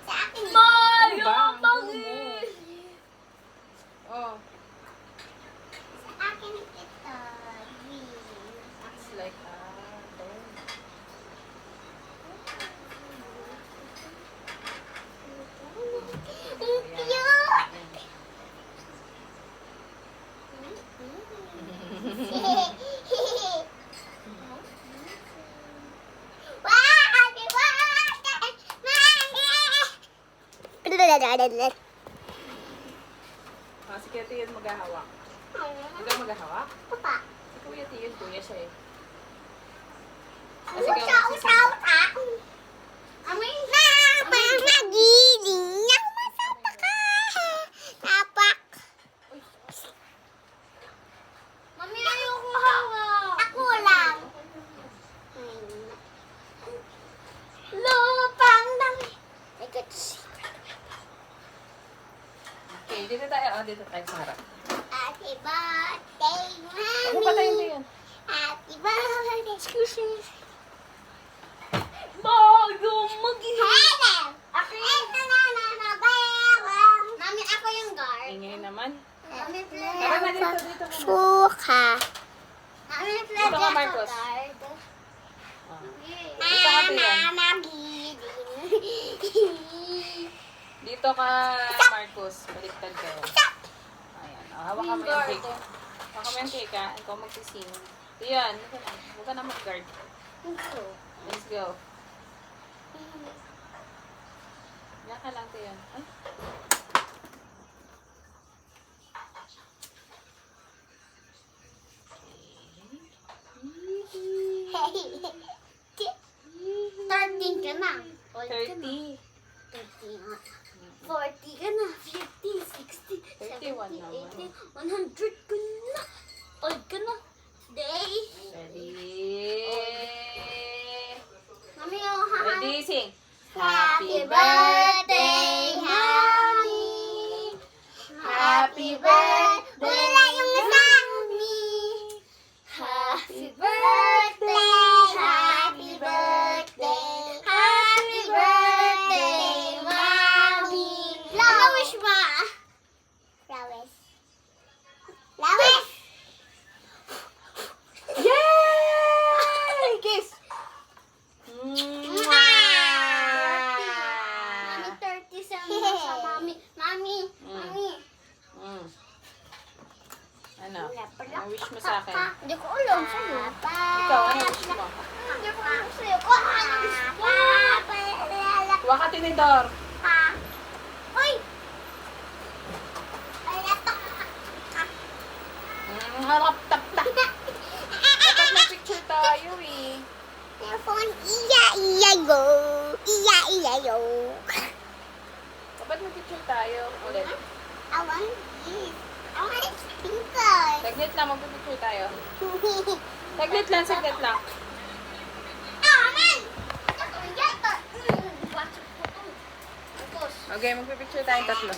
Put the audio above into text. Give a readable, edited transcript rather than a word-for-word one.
Sa akin. Mayo, Bang, bakit? Oh, Sa akin ito. Green. it's like dome. Ang cute! Wow! Happy birthday! Si Kuya Tiyo maghahawak. Ikaw maghahawak? Papa. Si Kuya Tiyo, kuya siya eh. Usa, usa, usa. Amoy. Mama, magiling. Masapak ka. Tapak. Mami, ayoko hawak. Ako lang. Lupang dami. I got to see. Okay, dito tayo. Oh, dito tayo sa harap. Happy birthday, Ano pa tayo Mami. yun? Happy birthday. Excuse me. Mayo, magiging. Hello. Ako yung Mami, ako yung guard. Ingay naman. Mami, Tara na dito, dito muna. Suka. Mami, Dito ka, Marcos. guard. Oh. Dito ka, Tiyan. Dito ka, Marcos. Baliktad kayo. Ayan. Oh, hawak ka mo yung cake. Hawak mo yung cake, ha? Ikaw magsising. Tiyan, huwag ka na mag-guard. Let's go. Yan ka lang, Tiyan. Ay. Thirteen ka na. 30. 40 ka na. 50, 60, 31 70, naman. 80, 100 ka na. Old ka na. Day. Ready? Mami, oh, haha. Ready, sing. Happy birthday, Mommy. Happy birthday. Wala yung Mommy. Happy birthday. Happy birthday. Happy birthday, Mommy. Ano wish mo? Flowers. Flowers. Yay! Kiss! Mami, 30 sa Mami. Mami. Mami. Ano? Ano wish mo sa akin? Hindi ko alam sa'yo. Ikaw, ano wish mo? Hindi ko alam sa'yo. Kung ano wish mo. Huwag ka tinidor. Uy! Ay, natok. Harap, tap, tap. Dapat na picture tayo eh. Telephone, iya, iya, yo. Iya, iya, yo. Dapat na picture tayo. Ulit. I want this. I want it sprinkles. Saglit lang, magpipicture tayo. Saglit lang, saglit lang. Ah, man! Yato. Okay, magpipicture tayong tatlo.